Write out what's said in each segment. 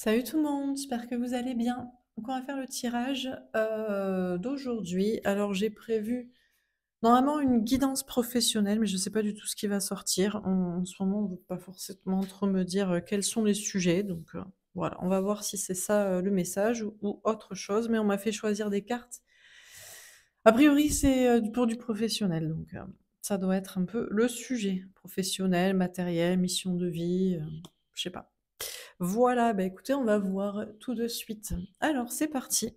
Salut tout le monde, j'espère que vous allez bien. Donc on va faire le tirage d'aujourd'hui. Alors j'ai prévu normalement une guidance professionnelle, mais je ne sais pas du tout ce qui va sortir. En ce moment, on ne veut pas forcément trop me dire quels sont les sujets. Donc voilà, on va voir si c'est ça le message ou autre chose. Mais on m'a fait choisir des cartes. A priori, c'est pour du professionnel. Donc ça doit être un peu le sujet. Professionnel, matériel, mission de vie, je sais pas. Voilà, bah écoutez, on va voir tout de suite. Alors, c'est parti.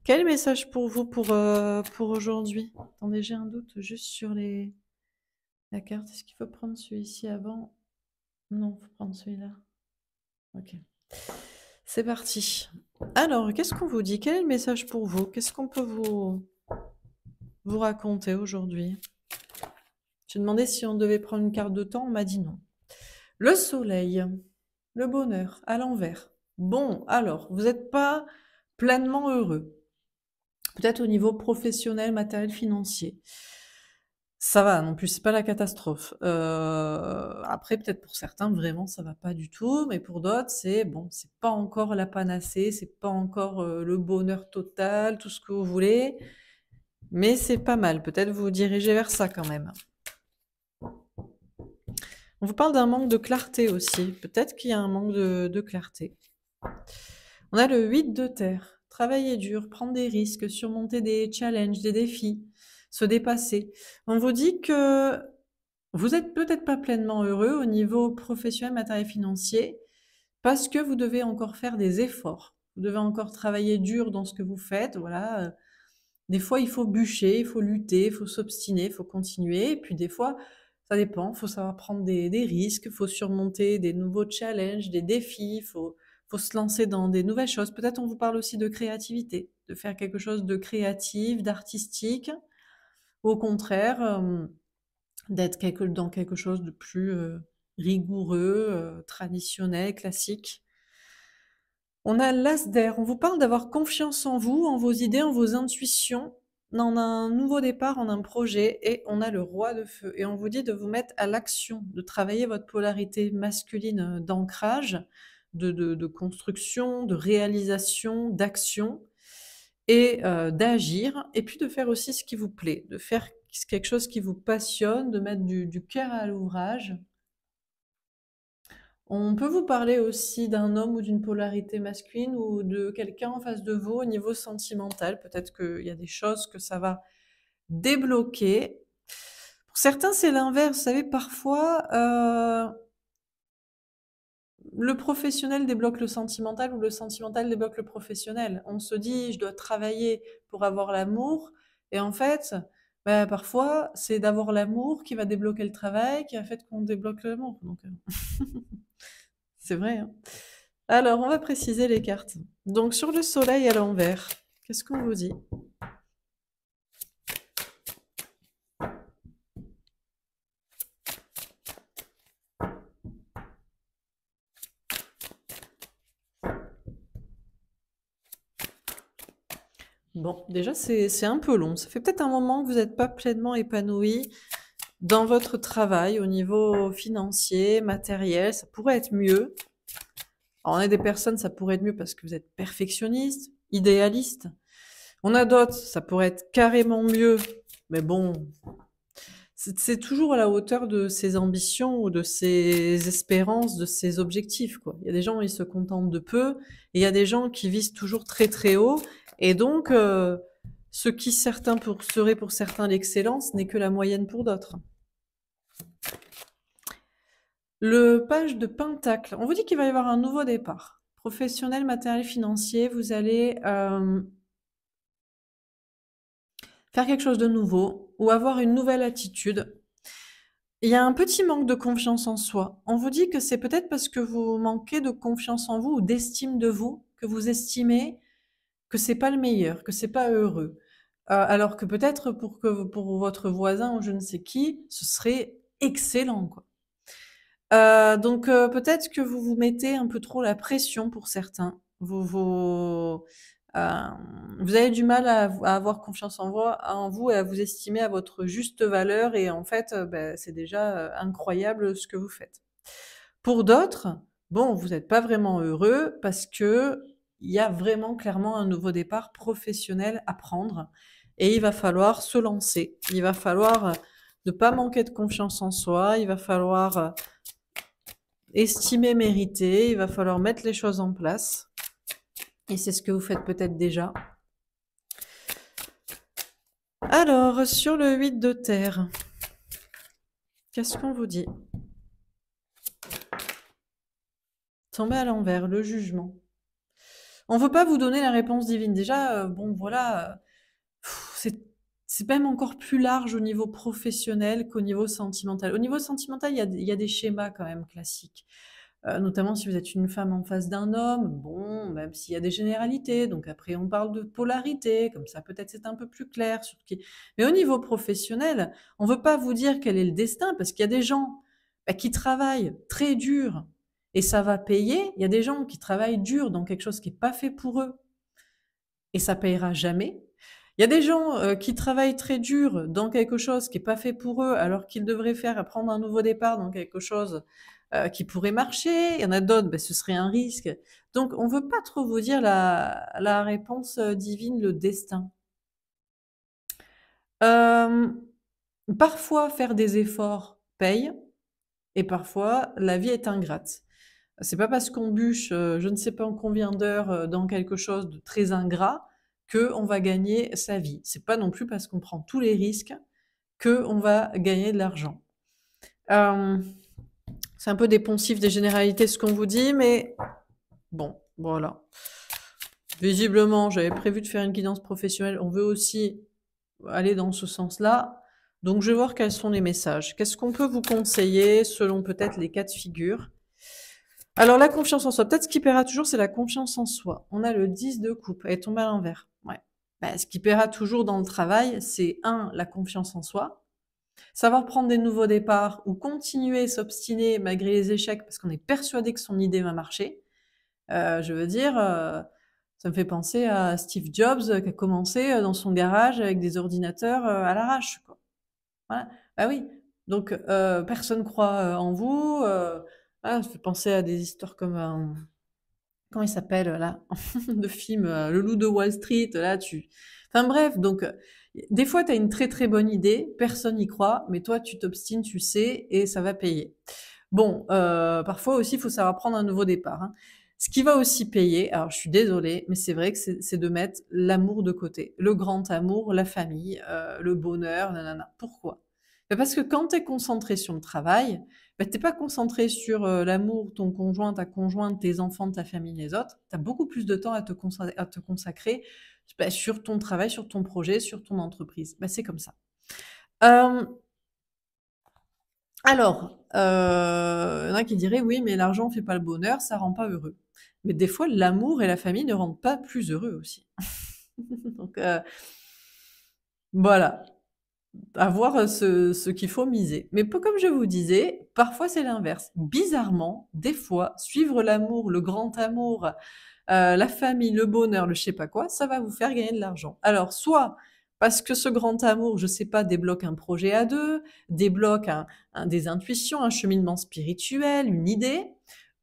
Quel message pour vous pour aujourd'hui? Attendez, j'ai un doute juste sur la carte. Est-ce qu'il faut prendre celui-ci avant? Non, il faut prendre celui-là. Ok. C'est parti. Alors, qu'est-ce qu'on vous dit? Quel est le message pour vous? Qu'est-ce qu'on peut vous raconter aujourd'hui? J'ai demandé si on devait prendre une carte de temps, on m'a dit non. Le soleil, le bonheur, à l'envers. Bon, alors, vous n'êtes pas pleinement heureux. Peut-être au niveau professionnel, matériel, financier. Ça va non plus, c'est pas la catastrophe. Après peut-être pour certains, vraiment ça va pas du tout, mais pour d'autres, c'est bon, c'est pas encore la panacée, c'est pas encore, le bonheur total, tout ce que vous voulez, mais c'est pas mal. Peut-être vous vous dirigez vers ça quand même. On vous parle d'un manque de clarté aussi. Peut-être qu'il y a un manque de clarté. On a le 8 de terre. Travailler dur, prendre des risques, surmonter des challenges, des défis, se dépasser. On vous dit que vous êtes peut-être pas pleinement heureux au niveau professionnel, matériel, financier, parce que vous devez encore faire des efforts. Vous devez encore travailler dur dans ce que vous faites. Voilà. Des fois, il faut bûcher, il faut lutter, il faut s'obstiner, il faut continuer. Et puis des fois, ça dépend. Il faut savoir prendre des risques, il faut surmonter des nouveaux challenges, des défis. Il faut se lancer dans des nouvelles choses. Peut-être on vous parle aussi de créativité, de faire quelque chose de créatif, d'artistique. Au contraire, d'être dans quelque chose de plus rigoureux, traditionnel, classique. On a l'as d'air. On vous parle d'avoir confiance en vous, en vos idées, en vos intuitions. On a un nouveau départ, on a un projet et on a le roi de feu. Et on vous dit de vous mettre à l'action, de travailler votre polarité masculine d'ancrage, de construction, de réalisation, d'action et d'agir. Et puis de faire aussi ce qui vous plaît, de faire quelque chose qui vous passionne, de mettre du cœur à l'ouvrage. On peut vous parler aussi d'un homme ou d'une polarité masculine ou de quelqu'un en face de vous au niveau sentimental. Peut-être qu'il y a des choses que ça va débloquer. Pour certains, c'est l'inverse. Vous savez, parfois, le professionnel débloque le sentimental ou le sentimental débloque le professionnel. On se dit, je dois travailler pour avoir l'amour. Et en fait, bah, parfois, c'est d'avoir l'amour qui va débloquer le travail, qui va faire qu'on débloque l'amour. Donc, c'est vrai, hein. Alors, on va préciser les cartes. Donc, sur le soleil à l'envers, qu'est-ce qu'on vous dit? Bon, déjà, c'est un peu long. Ça fait peut-être un moment que vous n'êtes pas pleinement épanoui dans votre travail au niveau financier, matériel. Ça pourrait être mieux. Alors, on a des personnes, ça pourrait être mieux parce que vous êtes perfectionniste, idéaliste. On a d'autres, ça pourrait être carrément mieux. Mais bon, c'est toujours à la hauteur de ses ambitions ou de ses espérances, de ses objectifs, quoi. Il y a des gens, ils se contentent de peu, et il y a des gens qui visent toujours très très haut, et donc ce qui serait pour certains l'excellence n'est que la moyenne pour d'autres. Le page de Pentacle, on vous dit qu'il va y avoir un nouveau départ. Professionnel, matériel, financier, vous allez faire quelque chose de nouveau ou avoir une nouvelle attitude. Il y a un petit manque de confiance en soi. On vous dit que c'est peut-être parce que vous manquez de confiance en vous ou d'estime de vous, que vous estimez que c'est pas le meilleur, que c'est pas heureux. Alors que peut-être pour votre voisin ou je ne sais qui, ce serait excellent, quoi. Donc peut-être que vous vous mettez un peu trop la pression pour certains. Vous avez du mal à avoir confiance en vous et à vous estimer à votre juste valeur et en fait, c'est déjà incroyable ce que vous faites. Pour d'autres, bon, vous n'êtes pas vraiment heureux parce que il y a vraiment clairement un nouveau départ professionnel à prendre et il va falloir se lancer. Il va falloir ne pas manquer de confiance en soi, il va falloir estimer, mériter, il va falloir mettre les choses en place. Et c'est ce que vous faites peut-être déjà. Alors, sur le 8 de terre, qu'est-ce qu'on vous dit? Tombez à l'envers, le jugement. On veut pas vous donner la réponse divine. Déjà, bon voilà, c'est même encore plus large au niveau professionnel qu'au niveau sentimental. Au niveau sentimental, il y a des schémas quand même classiques. Notamment si vous êtes une femme en face d'un homme, bon, même s'il y a des généralités, donc après on parle de polarité, comme ça peut-être c'est un peu plus clair sur qui. Mais au niveau professionnel, on veut pas vous dire quel est le destin, parce qu'il y a des gens qui travaillent très dur et ça va payer. Il y a des gens qui travaillent dur dans quelque chose qui est pas fait pour eux et ça payera jamais. Il y a des gens qui travaillent très dur dans quelque chose qui est pas fait pour eux, alors qu'ils devraient faire prendre un nouveau départ dans quelque chose qui pourrait marcher. Il y en a d'autres, ben, ce serait un risque. Donc, on veut pas trop vous dire la réponse divine, le destin. Euh, Parfois, faire des efforts paye, et parfois, la vie est ingrate. C'est pas parce qu'on bûche, je ne sais pas en combien d'heures dans quelque chose de très ingrat que on va gagner sa vie. C'est pas non plus parce qu'on prend tous les risques que on va gagner de l'argent. Euh, c'est un peu des poncifs, des généralités ce qu'on vous dit, mais bon, voilà. Visiblement, j'avais prévu de faire une guidance professionnelle. On veut aussi aller dans ce sens-là. Donc, je vais voir quels sont les messages. Qu'est-ce qu'on peut vous conseiller selon peut-être les cas de figure? Alors, la confiance en soi. Peut-être ce qui paiera toujours, c'est la confiance en soi. On a le 10 de coupe. Elle tombe à l'envers. Ouais. Ben, ce qui paiera toujours dans le travail, c'est la confiance en soi. Savoir prendre des nouveaux départs ou continuer, s'obstiner malgré les échecs parce qu'on est persuadé que son idée va marcher. Je veux dire, ça me fait penser à Steve Jobs qui a commencé dans son garage avec des ordinateurs à l'arrache, quoi. Voilà. Bah oui. Donc, personne croit en vous. Voilà, ça fait penser à des histoires comme comment il s'appelle là, le film Le Loup de Wall Street. Là, enfin bref, donc des fois, tu as une très très bonne idée, personne n'y croit, mais toi, tu t'obstines, tu sais, et ça va payer. Bon, parfois aussi, il faut savoir prendre un nouveau départ, hein. Ce qui va aussi payer, alors je suis désolée, mais c'est vrai que c'est de mettre l'amour de côté. Le grand amour, la famille, le bonheur, nanana. Pourquoi? Bah, parce que quand tu es concentré sur le travail, bah, tu pas concentré sur l'amour, ton conjoint, ta conjointe, tes enfants, ta famille, les autres. Tu as beaucoup plus de temps à te consacrer bah, sur ton travail, sur ton projet, sur ton entreprise. Bah, c'est comme ça. Euh, alors, il y en a qui diraient: «Oui, mais l'argent fait pas le bonheur, ça rend pas heureux». Mais des fois, l'amour et la famille ne rendent pas plus heureux aussi. Donc, voilà, à voir, ce qu'il faut miser. Mais comme je vous disais, parfois c'est l'inverse. Bizarrement, des fois, suivre l'amour, le grand amour, la famille, le bonheur, le je sais pas quoi, ça va vous faire gagner de l'argent. Alors, soit parce que ce grand amour, je sais pas, débloque un projet à deux, débloque des intuitions, un cheminement spirituel, une idée,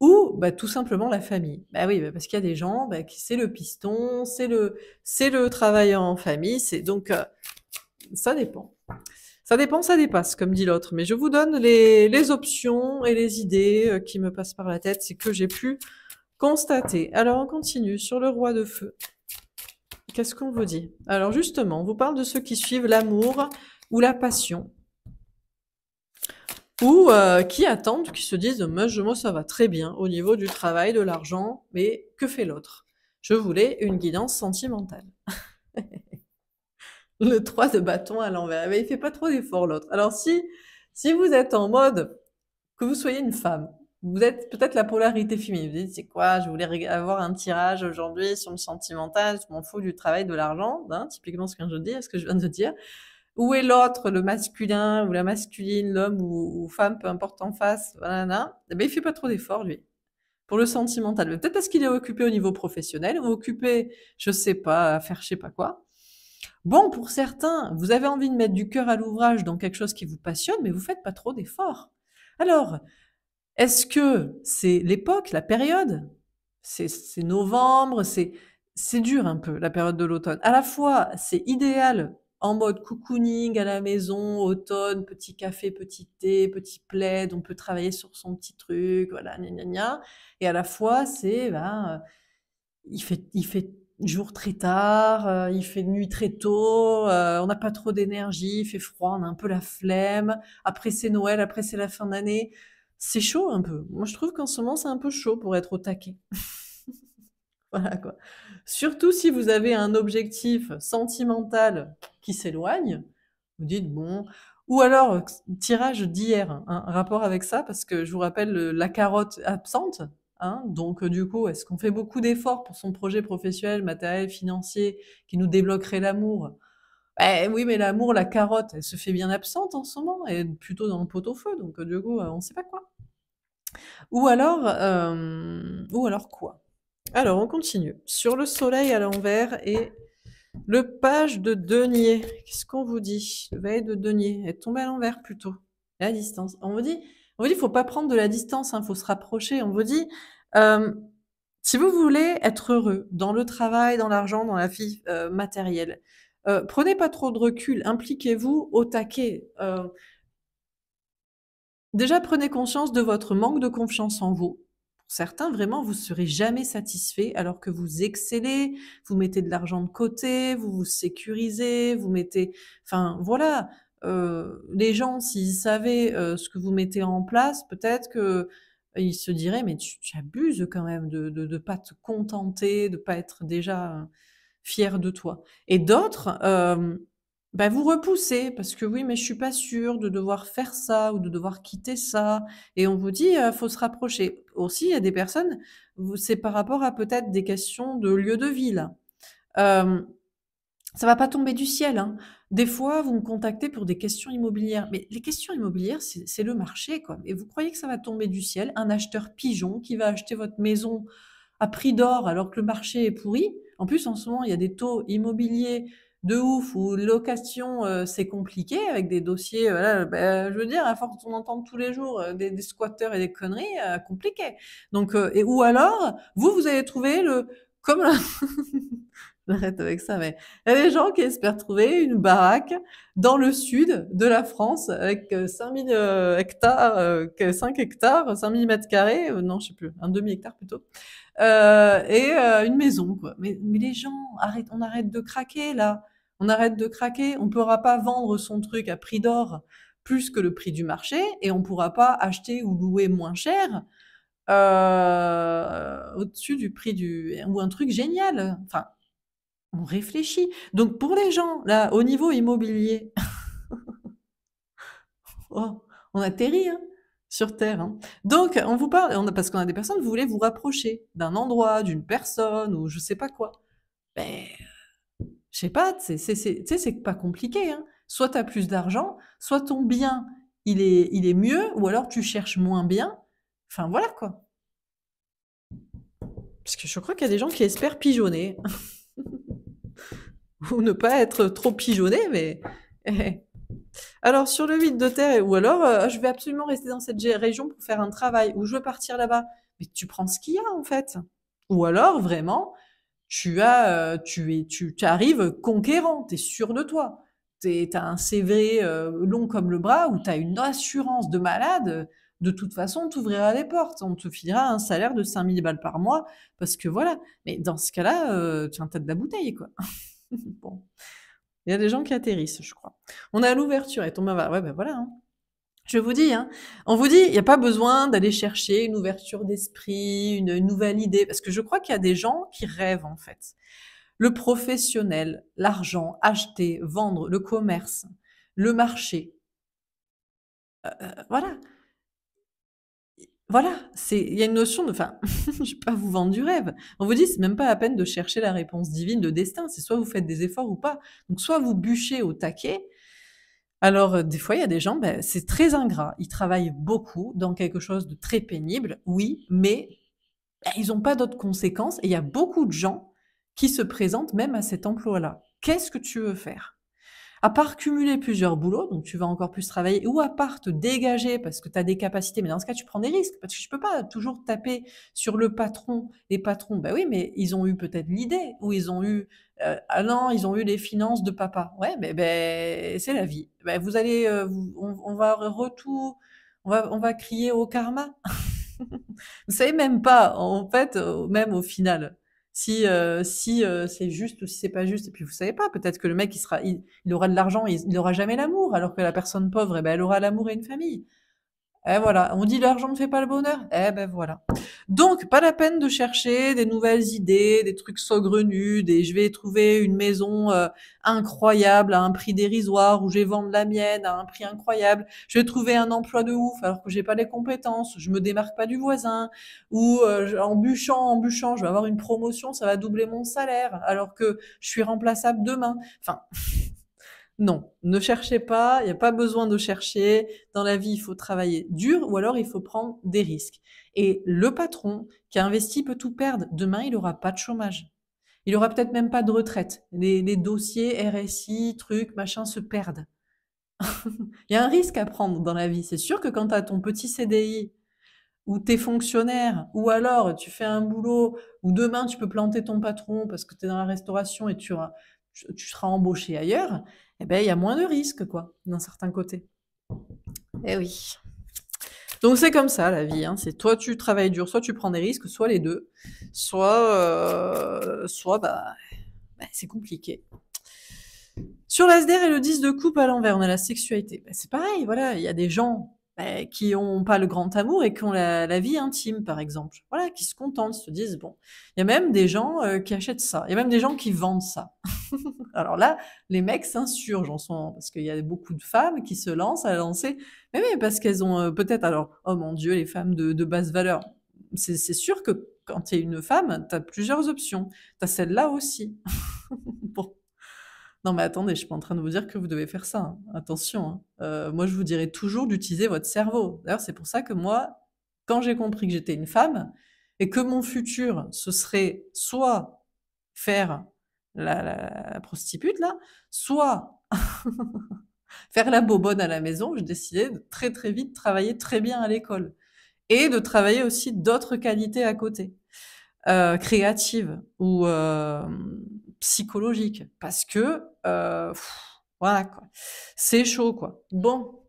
ou bah, tout simplement la famille. Bah oui, bah, parce qu'il y a des gens, bah, qui c'est le piston, c'est le travail en famille, c'est donc ça dépend. Ça dépend, ça dépasse, comme dit l'autre. Mais je vous donne les options et les idées qui me passent par la tête, c'est que j'ai pu constater. Alors on continue sur le roi de feu. Qu'est-ce qu'on vous dit? Alors justement, on vous parle de ceux qui suivent l'amour ou la passion, ou qui attendent, qui se disent moi ça va très bien au niveau du travail, de l'argent, mais que fait l'autre? Je voulais une guidance sentimentale. Le 3 de bâton à l'envers. Mais il fait pas trop d'efforts l'autre. Alors si vous êtes en mode que vous soyez une femme, vous êtes peut-être la polarité féminine. Vous dites, c'est quoi? Je voulais avoir un tirage aujourd'hui sur le sentimental, je m'en fous du travail, de l'argent, hein, typiquement ce que je dis, ce que je viens de dire. Où est l'autre, le masculin ou la masculine, l'homme ou femme, peu importe en face, voilà, eh ben, il fait pas trop d'efforts, lui. Pour le sentimental. Peut-être parce qu'il est occupé au niveau professionnel, ou occupé, je sais pas, à faire je sais pas quoi. Bon, pour certains, vous avez envie de mettre du cœur à l'ouvrage dans quelque chose qui vous passionne, mais vous faites pas trop d'efforts. Alors, Est-ce que c'est l'époque, la période? C'est novembre, c'est dur un peu la période de l'automne. À la fois, c'est idéal en mode cocooning à la maison, automne, petit café, petit thé, petit plaid, on peut travailler sur son petit truc, voilà, gna gna gna. Et à la fois, c'est ben, il fait jour très tard, il fait nuit très tôt, on n'a pas trop d'énergie, il fait froid, on a un peu la flemme. Après c'est Noël, après c'est la fin d'année. C'est chaud un peu. Moi je trouve qu'en ce moment c'est un peu chaud pour être au taquet. Voilà quoi. Surtout si vous avez un objectif sentimental qui s'éloigne, vous dites bon. Ou alors, tirage d'hier, hein, un rapport avec ça, parce que je vous rappelle la carotte absente. Hein, donc, du coup, est-ce qu'on fait beaucoup d'efforts pour son projet professionnel, matériel, financier, qui nous débloquerait l'amour? Eh oui, mais l'amour, la carotte, elle se fait bien absente en ce moment, et plutôt dans le pot-au-feu, donc du coup, on ne sait pas quoi. Ou alors quoi? Alors, on continue. Sur le soleil à l'envers et le page de denier. Qu'est-ce qu'on vous dit? Le valet de denier. Elle est tombée à l'envers plutôt. La distance. On vous dit, faut pas prendre de la distance, hein, faut se rapprocher. On vous dit, euh, si vous voulez être heureux dans le travail, dans l'argent, dans la vie matérielle, prenez pas trop de recul, impliquez-vous au taquet. Déjà, prenez conscience de votre manque de confiance en vous. Pour certains, vraiment, vous serez jamais satisfait alors que vous excellez, vous mettez de l'argent de côté, vous vous sécurisez, vous mettez, enfin, voilà. Les gens, s'ils savaient ce que vous mettez en place, peut-être que ils se diraient, mais tu abuses quand même de pas te contenter, de pas être déjà fier de toi. Et d'autres, bah, vous repoussez parce que oui, mais je suis pas sûre de devoir faire ça ou de devoir quitter ça. Et on vous dit, faut se rapprocher. Aussi, il y a des personnes, c'est par rapport à peut-être des questions de lieu de vie là. Euh, Ça va pas tomber du ciel, hein. Des fois, vous me contactez pour des questions immobilières, mais les questions immobilières, c'est le marché, quoi. Et vous croyez que ça va tomber du ciel? Un acheteur pigeon qui va acheter votre maison à prix d'or alors que le marché est pourri. En plus, en ce moment, il y a des taux immobiliers de ouf où location, c'est compliqué avec des dossiers, voilà, je veux dire, à force d'en entendre tous les jours des squatteurs et des conneries, compliqué. Donc, ou alors, vous allez trouver comme j'arrête avec ça, mais il y a des gens qui espèrent trouver une baraque dans le sud de la France avec 5000 hectares, 5 hectares, 5000 mètres carrés, non, je sais plus, un demi-hectare plutôt, une maison, quoi. Mais les gens, on arrête de craquer là. On arrête de craquer. On ne pourra pas vendre son truc à prix d'or plus que le prix du marché et on ne pourra pas acheter ou louer moins cher au-dessus du prix ou un truc génial. Enfin, on réfléchit. Donc pour les gens, là, au niveau immobilier, oh, on atterrit hein, sur Terre. Hein. Donc on vous parle, parce qu'on a des personnes, vous voulez vous rapprocher d'un endroit, d'une personne, ou je sais pas quoi. Ben, je sais pas, c'est pas compliqué. Hein. Soit tu as plus d'argent, soit ton bien, il est mieux, ou alors tu cherches moins bien. Enfin voilà quoi. Parce que je crois qu'il y a des gens qui espèrent pigeonner. Ou ne pas être trop pigeonné, mais... Alors, sur le vide de terre, ou alors, je vais absolument rester dans cette région pour faire un travail, ou je veux partir là-bas. Mais tu prends ce qu'il y a, en fait. Ou alors, vraiment, tu arrives conquérant, tu es sûr de toi. Tu as un CV long comme le bras, ou tu as une assurance de malade. De toute façon, on t'ouvrira les portes. On te filera un salaire de 5000 balles par mois, parce que voilà. Mais dans ce cas-là, tu as un tas de la bouteille, quoi. Bon. Il y a des gens qui atterrissent, je crois. On est à l'ouverture et Thomas va. Ouais, ben voilà. Hein. Je vous dis, hein. On vous dit, il n'y a pas besoin d'aller chercher une ouverture d'esprit, une nouvelle idée, parce que je crois qu'il y a des gens qui rêvent en fait. Le professionnel, l'argent, acheter, vendre, le commerce, le marché. Voilà. Voilà, il y a une notion de, enfin, je vais pas vous vendre du rêve. On vous dit, c'est même pas la peine de chercher la réponse divine de destin. C'est soit vous faites des efforts ou pas. Donc, soit vous bûchez au taquet. Alors, des fois, il y a des gens, ben, c'est très ingrat. Ils travaillent beaucoup dans quelque chose de très pénible, oui, mais ben, ils n'ont pas d'autres conséquences. Et il y a beaucoup de gens qui se présentent même à cet emploi-là. Qu'est-ce que tu veux faire? À part cumuler plusieurs boulots, donc tu vas encore plus travailler, ou à part te dégager parce que tu as des capacités, mais dans ce cas, tu prends des risques, parce que je peux pas toujours taper sur le patron. Les patrons, bah oui, mais ils ont eu peut-être l'idée, ou ils ont eu, ah non, ils ont eu les finances de papa. Ouais, mais c'est la vie. Bah, vous allez, on va retout, on va crier au karma. Vous savez même pas, en fait, même au final, si c'est juste ou si c'est pas juste. Et puis vous savez pas, peut-être que le mec il aura de l'argent, il aura jamais l'amour, alors que la personne pauvre, eh ben, elle aura l'amour et une famille. Et voilà, on dit l'argent ne fait pas le bonheur. Eh ben voilà. Donc, pas la peine de chercher des nouvelles idées, des trucs saugrenus, des je vais trouver une maison incroyable à un prix dérisoire, ou je vais vendre la mienne à un prix incroyable. Je vais trouver un emploi de ouf alors que j'ai pas les compétences, je me démarque pas du voisin, ou en bûchant, je vais avoir une promotion, ça va doubler mon salaire alors que je suis remplaçable demain. Enfin, non, ne cherchez pas, il n'y a pas besoin de chercher. Dans la vie, il faut travailler dur ou alors il faut prendre des risques. Et le patron qui a investi peut tout perdre. Demain, il aura pas de chômage. Il aura peut-être même pas de retraite. Les dossiers RSI, trucs, machin se perdent. Il y a un risque à prendre dans la vie. C'est sûr que quand tu as ton petit CDI ou t'es fonctionnaire, ou alors tu fais un boulot où demain tu peux planter ton patron parce que tu es dans la restauration et tu seras embauché ailleurs, eh ben il y a moins de risques, quoi, d'un certain côté. Eh oui. Donc c'est comme ça la vie, hein. C'est toi tu travailles dur, soit tu prends des risques, soit les deux, soit bah, c'est compliqué. Sur l'ASDR et le 10 de coupe à l'envers, on a la sexualité. Bah, c'est pareil, voilà, il y a des gens qui ont pas le grand amour et qui ont la vie intime, par exemple. Voilà, qui se contentent, se disent, bon, il y a même des gens qui achètent ça, il y a même des gens qui vendent ça. Alors là, les mecs s'insurgent en ce moment, parce qu'il y a beaucoup de femmes qui se lancent à lancer, mais oui, parce qu'elles ont peut-être, alors, oh mon Dieu, les femmes de basse valeur. C'est sûr que quand tu es une femme, tu as plusieurs options. Tu as celle-là aussi. Bon. Non, mais attendez, je suis pas en train de vous dire que vous devez faire ça, hein. Attention, hein. Moi, je vous dirais toujours d'utiliser votre cerveau. D'ailleurs, c'est pour ça que moi, quand j'ai compris que j'étais une femme et que mon futur, ce serait soit faire la prostitute, là, soit faire la bobonne à la maison, j'ai décidé de très, très vite travailler très bien à l'école et de travailler aussi d'autres qualités à côté, créatives ou psychologiques, parce que voilà quoi, c'est chaud quoi. Bon,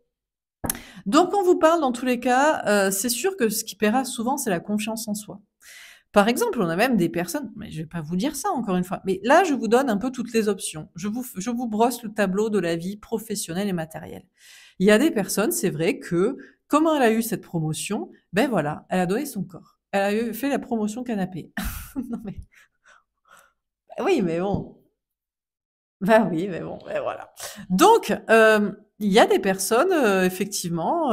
donc on vous parle dans tous les cas, c'est sûr que ce qui paiera souvent, c'est la confiance en soi. Par exemple, on a même des personnes, mais je vais pas vous dire ça encore une fois, mais là je vous donne un peu toutes les options. Je vous brosse le tableau de la vie professionnelle et matérielle. Il y a des personnes, c'est vrai que comment elle a eu cette promotion, ben voilà, elle a donné son corps. Elle a fait la promotion canapé. Non mais oui, mais bon. Bah oui, mais bon, ben voilà. Donc, il y a des personnes, effectivement,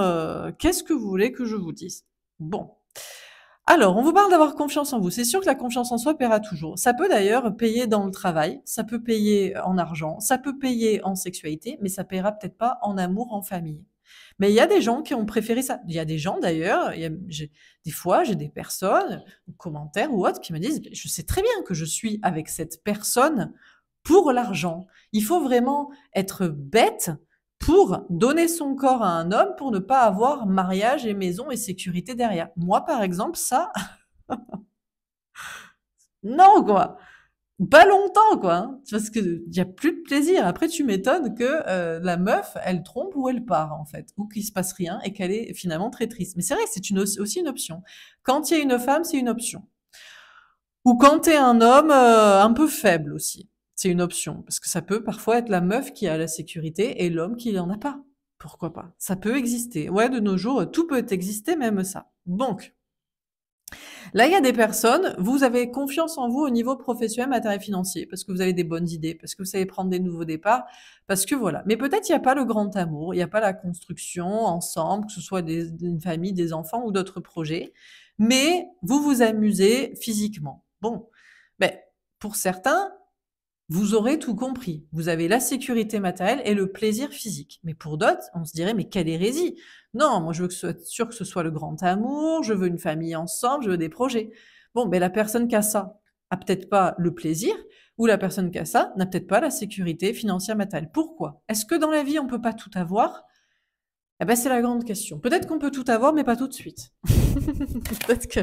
qu'est-ce que vous voulez que je vous dise? Bon, alors, on vous parle d'avoir confiance en vous. C'est sûr que la confiance en soi paiera toujours. Ça peut d'ailleurs payer dans le travail, ça peut payer en argent, ça peut payer en sexualité, mais ça paiera peut-être pas en amour, en famille. Mais il y a des gens qui ont préféré ça. Il y a des gens d'ailleurs, des fois, j'ai des personnes, commentaires ou autres, qui me disent, je sais très bien que je suis avec cette personne pour l'argent. Il faut vraiment être bête pour donner son corps à un homme pour ne pas avoir mariage et maison et sécurité derrière. Moi, par exemple, ça, non, quoi. Pas longtemps, quoi, hein, parce qu'il y a plus de plaisir. Après, tu m'étonnes que la meuf, elle trompe ou elle part, en fait, ou qu'il se passe rien et qu'elle est finalement très triste. Mais c'est vrai que c'est aussi une option. Quand il y a une femme, c'est une option. Ou quand t'es un homme un peu faible aussi, c'est une option. Parce que ça peut parfois être la meuf qui a la sécurité et l'homme qui n'en a pas. Pourquoi pas? Ça peut exister. Ouais, de nos jours, tout peut exister, même ça. Donc, là, il y a des personnes, vous avez confiance en vous au niveau professionnel, matériel, financier, parce que vous avez des bonnes idées, parce que vous savez prendre des nouveaux départs, parce que voilà. Mais peut-être il n'y a pas le grand amour, il n'y a pas la construction ensemble, que ce soit une famille, des enfants ou d'autres projets, mais vous vous amusez physiquement. Bon, ben, pour certains, vous aurez tout compris. Vous avez la sécurité matérielle et le plaisir physique. Mais pour d'autres, on se dirait, mais quelle hérésie! Non, moi je veux être sûr que ce soit le grand amour, je veux une famille ensemble, je veux des projets. Bon, ben la personne qui a ça, a peut-être pas le plaisir, ou la personne qui a ça n'a peut-être pas la sécurité financière matérielle. Pourquoi? Est-ce que dans la vie, on peut pas tout avoir? Eh ben, c'est la grande question. Peut-être qu'on peut tout avoir, mais pas tout de suite. Peut-être que...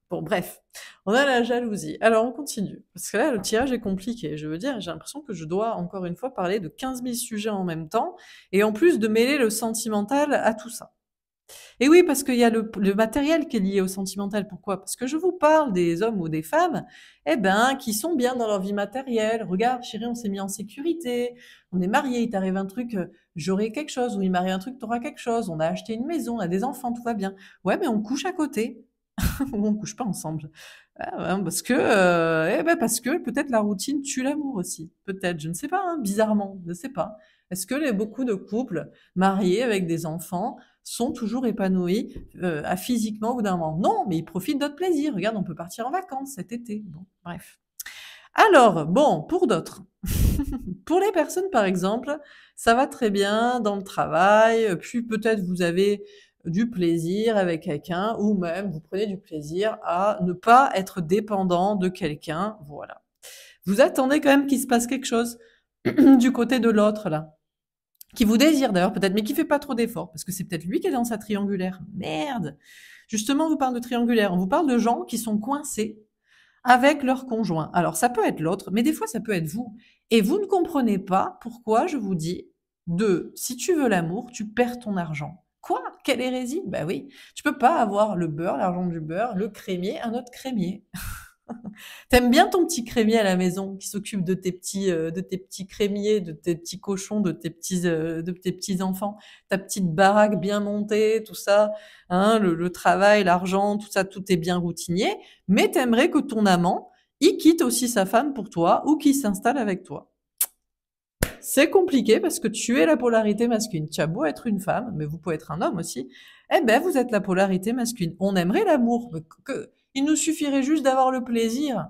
Bon, bref. On a la jalousie. Alors, on continue. Parce que là, le tirage est compliqué. Je veux dire, j'ai l'impression que je dois, encore une fois, parler de 15 000 sujets en même temps, et en plus de mêler le sentimental à tout ça. Et oui, parce qu'il y a le matériel qui est lié au sentimental. Pourquoi? Parce que je vous parle des hommes ou des femmes, eh ben, qui sont bien dans leur vie matérielle. Regarde, chérie, on s'est mis en sécurité, on est mariés, il t'arrive un truc, j'aurai quelque chose, ou il m'arrive un truc, t'auras quelque chose, on a acheté une maison, on a des enfants, tout va bien. Ouais, mais on couche à côté, ou on couche pas ensemble. Ah ouais, parce que, eh ben, parce que peut-être la routine tue l'amour aussi. Peut-être, je ne sais pas, hein, bizarrement, je ne sais pas. Est-ce que beaucoup de couples mariés avec des enfants sont toujours épanouis physiquement au bout d'un moment? Non, mais ils profitent d'autres plaisirs. Regarde, on peut partir en vacances cet été. Bon, bref. Alors, bon, pour d'autres. Pour les personnes, par exemple, ça va très bien dans le travail, puis peut-être vous avez du plaisir avec quelqu'un, ou même vous prenez du plaisir à ne pas être dépendant de quelqu'un, voilà. Vous attendez quand même qu'il se passe quelque chose du côté de l'autre, là, qui vous désire d'ailleurs peut-être, mais qui fait pas trop d'efforts, parce que c'est peut-être lui qui est dans sa triangulaire. Merde! Justement, on vous parle de triangulaire, on vous parle de gens qui sont coincés avec leur conjoint. Alors, ça peut être l'autre, mais des fois, ça peut être vous. Et vous ne comprenez pas pourquoi je vous dis si tu veux l'amour, tu perds ton argent. Quoi? Quelle hérésie? Bah oui, tu peux pas avoir le beurre, l'argent du beurre, le crémier, un autre crémier. T'aimes bien ton petit crémier à la maison qui s'occupe de tes petits crémiers, de tes petits cochons, de tes petits enfants, ta petite baraque bien montée, tout ça, hein, le travail, l'argent, tout ça, tout est bien routinier. Mais t'aimerais que ton amant, il quitte aussi sa femme pour toi ou qu'il s'installe avec toi. C'est compliqué parce que tu es la polarité masculine. Tu as beau être une femme, mais vous pouvez être un homme aussi. Eh ben, vous êtes la polarité masculine. On aimerait l'amour, mais il nous suffirait juste d'avoir le plaisir.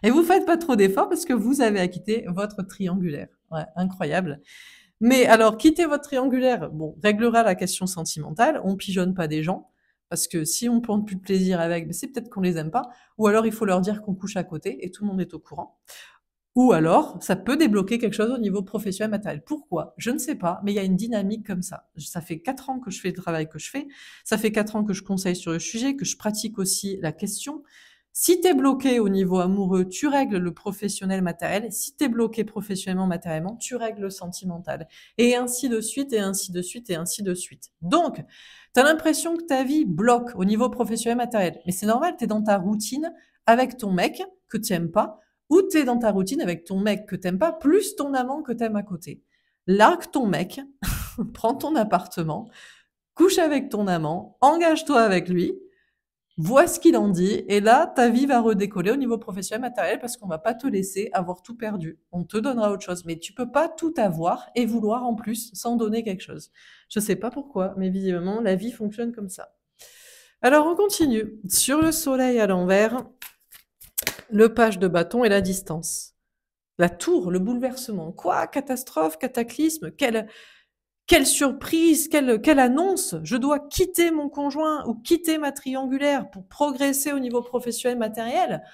Et vous faites pas trop d'efforts parce que vous avez à quitter votre triangulaire. Ouais, incroyable. Mais alors, quitter votre triangulaire, bon, réglera la question sentimentale. On pigeonne pas des gens. Parce que si on prend plus de plaisir avec, ben c'est peut-être qu'on les aime pas. Ou alors, il faut leur dire qu'on couche à côté et tout le monde est au courant. Ou alors, ça peut débloquer quelque chose au niveau professionnel matériel. Pourquoi? Je ne sais pas, mais il y a une dynamique comme ça. Ça fait 4 ans que je fais le travail que je fais. Ça fait 4 ans que je conseille sur le sujet, que je pratique aussi la question. Si tu es bloqué au niveau amoureux, tu règles le professionnel matériel. Si tu es bloqué professionnellement matériellement, tu règles le sentimental. Et ainsi de suite, et ainsi de suite, et ainsi de suite. Donc, tu as l'impression que ta vie bloque au niveau professionnel matériel. Mais c'est normal, tu es dans ta routine avec ton mec que tu n'aimes pas, ou tu es dans ta routine avec ton mec que t'aimes pas, plus ton amant que t'aimes à côté. Largue ton mec, prends ton appartement, couche avec ton amant, engage-toi avec lui, vois ce qu'il en dit, et là, ta vie va redécoller au niveau professionnel matériel parce qu'on va pas te laisser avoir tout perdu. On te donnera autre chose, mais tu peux pas tout avoir et vouloir en plus sans donner quelque chose. Je sais pas pourquoi, mais visiblement, la vie fonctionne comme ça. Alors, on continue. Sur le soleil à l'envers, le page de bâton et la distance. La tour, le bouleversement. Quoi? Catastrophe, cataclysme, quelle surprise, quelle annonce! Je dois quitter mon conjoint ou quitter ma triangulaire pour progresser au niveau professionnel matériel.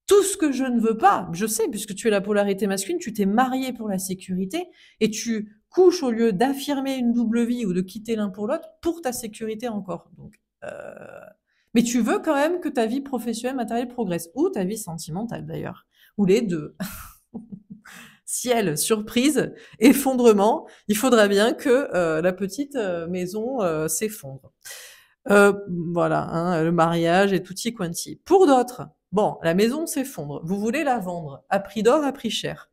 Tout ce que je ne veux pas, je sais, puisque tu es la polarité masculine, tu t'es marié pour la sécurité et tu couches au lieu d'affirmer une double vie ou de quitter l'un pour l'autre pour ta sécurité encore. Donc, mais tu veux quand même que ta vie professionnelle matérielle progresse, ou ta vie sentimentale d'ailleurs, ou les deux. Ciel, surprise, effondrement, il faudra bien que la petite maison s'effondre. Voilà, hein, le mariage et tutti quanti. Pour d'autres, bon, la maison s'effondre, vous voulez la vendre, à prix d'or, à prix cher.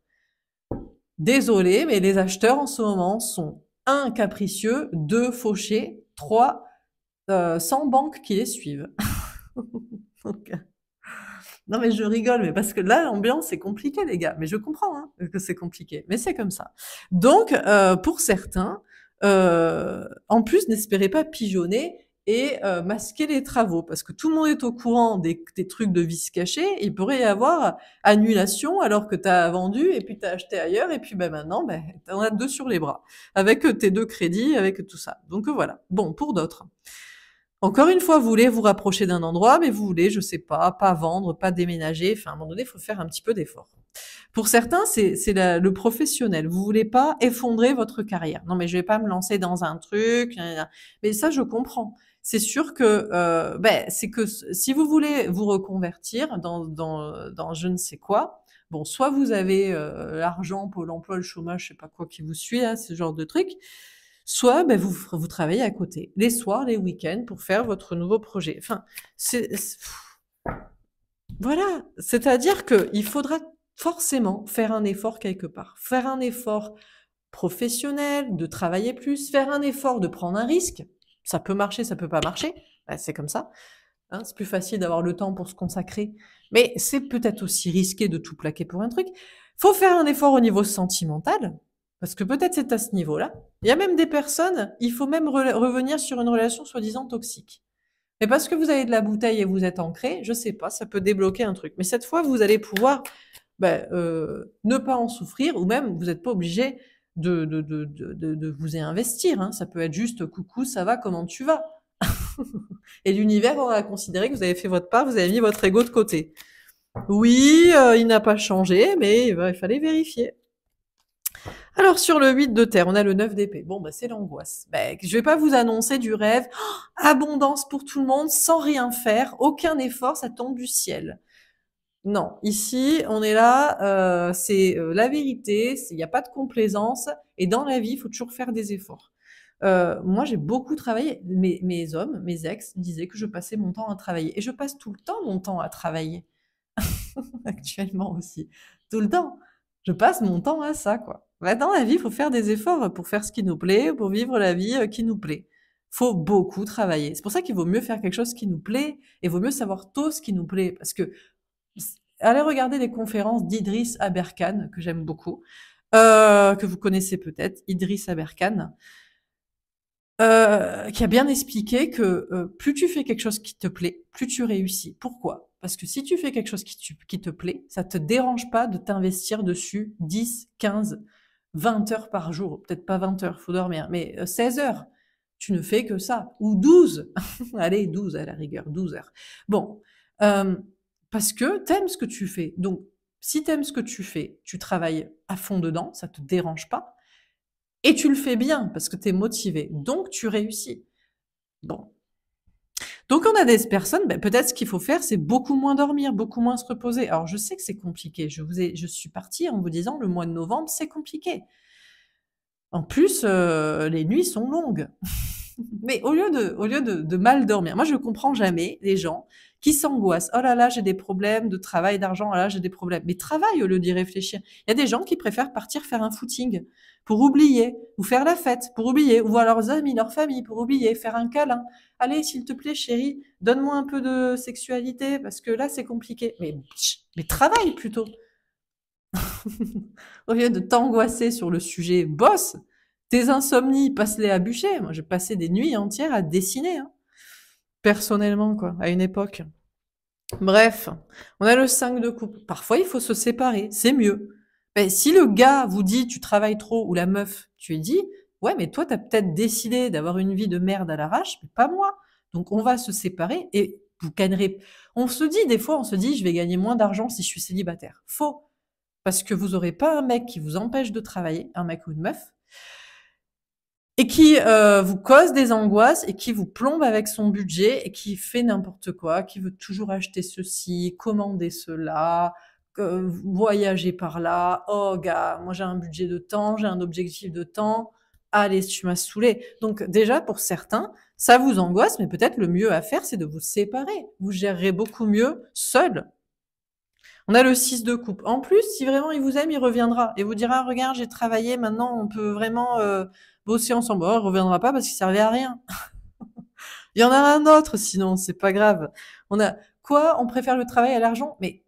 Désolé, mais les acheteurs en ce moment sont 1 capricieux, 2 fauchés, 3 sans banque qui les suivent. Donc, non mais je rigole, mais parce que là, l'ambiance est compliquée, les gars. Mais je comprends hein, que c'est compliqué, mais c'est comme ça. Donc, pour certains, en plus, n'espérez pas pigeonner et masquer les travaux, parce que tout le monde est au courant des trucs de vices cachés. Il pourrait y avoir annulation alors que tu as vendu et puis tu as acheté ailleurs, et puis ben, maintenant, ben, tu en as 2 sur les bras, avec tes 2 crédits, avec tout ça. Donc voilà. Bon, pour d'autres. Encore une fois, vous voulez vous rapprocher d'un endroit, mais vous voulez, je sais pas vendre, pas déménager. Enfin, à un moment donné, il faut faire un petit peu d'effort. Pour certains, le professionnel. Vous voulez pas effondrer votre carrière. Non, mais je vais pas me lancer dans un truc. Mais ça, je comprends. C'est sûr que, c'est que si vous voulez vous reconvertir dans je ne sais quoi, bon, soit vous avez l'argent, Pôle emploi, le chômage, je sais pas quoi qui vous suit, hein, ce genre de truc, soit vous travaillez à côté, les soirs, les week-ends, pour faire votre nouveau projet. Enfin, voilà, c'est-à-dire qu'il faudra forcément faire un effort quelque part. Faire un effort professionnel, de travailler plus, faire un effort de prendre un risque. Ça peut marcher, ça peut pas marcher. Bah, c'est comme ça. Hein, c'est plus facile d'avoir le temps pour se consacrer. Mais c'est peut-être aussi risqué de tout plaquer pour un truc. Faut faire un effort au niveau sentimental. Parce que peut-être c'est à ce niveau-là. Il y a même des personnes, il faut même revenir sur une relation soi-disant toxique. Mais parce que vous avez de la bouteille et vous êtes ancré, je sais pas, ça peut débloquer un truc. Mais cette fois, vous allez pouvoir ne pas en souffrir, ou même vous n'êtes pas obligé de vous y investir. Hein. Ça peut être juste coucou, ça va, comment tu vas? Et l'univers aura considéré que vous avez fait votre part, vous avez mis votre ego de côté. Oui, il n'a pas changé, mais il fallait vérifier. Alors sur le 8 de terre, on a le 9 d'épée. Bon, c'est l'angoisse. Je vais pas vous annoncer du rêve, abondance pour tout le monde, sans rien faire, aucun effort, ça tombe du ciel. Non, ici, on est là, c'est la vérité, il n'y a pas de complaisance, et dans la vie, il faut toujours faire des efforts. Moi, j'ai beaucoup travaillé. Mes hommes, mes ex disaient que je passais mon temps à travailler. Et je passe tout le temps mon temps à travailler. Actuellement aussi. Tout le temps. Je passe mon temps à ça, quoi. Dans la vie, il faut faire des efforts pour faire ce qui nous plaît, pour vivre la vie qui nous plaît. Faut beaucoup travailler. C'est pour ça qu'il vaut mieux faire quelque chose qui nous plaît, et vaut mieux savoir tôt ce qui nous plaît. Parce que allez regarder les conférences d'Idriss Aberkan, que j'aime beaucoup, que vous connaissez peut-être, Idriss Aberkan, qui a bien expliqué que plus tu fais quelque chose qui te plaît, plus tu réussis. Pourquoi? Parce que si tu fais quelque chose qui te plaît, ça te dérange pas de t'investir dessus 10, 15, 20 heures par jour. Peut-être pas 20 heures, faut dormir, mais 16 heures. Tu ne fais que ça. Ou 12. Allez, 12 à la rigueur, 12 heures. Bon. Parce que t'aimes ce que tu fais. Donc, si t'aimes ce que tu fais, tu travailles à fond dedans, ça te dérange pas. Et tu le fais bien parce que tu es motivé. Donc, tu réussis. Bon. Donc, on a des personnes, peut-être ce qu'il faut faire, c'est beaucoup moins dormir, beaucoup moins se reposer. Alors, je sais que c'est compliqué. Je suis partie en vous disant, le mois de novembre, c'est compliqué. En plus, les nuits sont longues. Mais au lieu de mal dormir, moi je comprends jamais les gens qui s'angoissent. Oh là là, j'ai des problèmes de travail, d'argent, oh là j'ai des problèmes. Mais travaille au lieu d'y réfléchir. Il y a des gens qui préfèrent partir faire un footing pour oublier, ou faire la fête pour oublier, ou voir leurs amis, leur famille pour oublier, faire un câlin. Allez, s'il te plaît, chérie, donne-moi un peu de sexualité parce que là c'est compliqué. Mais travaille plutôt. Au lieu de t'angoisser sur le sujet, bosse. Tes insomnies, passe-les à bûcher. Moi, j'ai passé des nuits entières à dessiner, hein. Personnellement, quoi, à une époque. Bref, on a le 5 de coupe. Parfois, il faut se séparer, c'est mieux. Si le gars vous dit tu travailles trop, ou la meuf, tu lui dis ouais, mais toi, t'as peut-être décidé d'avoir une vie de merde à l'arrache, mais pas moi. Donc, on va se séparer et vous gagnerez. On se dit, des fois, on se dit je vais gagner moins d'argent si je suis célibataire. Faux. Parce que vous aurez pas un mec qui vous empêche de travailler, un mec ou une meuf, et qui vous cause des angoisses et qui vous plombe avec son budget et qui fait n'importe quoi, qui veut toujours acheter ceci, commander cela, voyager par là. Oh gars, moi j'ai un budget de temps, j'ai un objectif de temps. Allez, tu m'as saoulé. Donc déjà pour certains, ça vous angoisse, mais peut-être le mieux à faire, c'est de vous séparer. Vous gérerez beaucoup mieux seul. On a le 6 de coupe. En plus, si vraiment il vous aime, il reviendra et vous dira regarde, j'ai travaillé, maintenant on peut vraiment bosser ensemble. Oh, il reviendra pas parce qu'il servait à rien. Il y en a un autre sinon, c'est pas grave. On a quoi? On préfère le travail à l'argent? Mais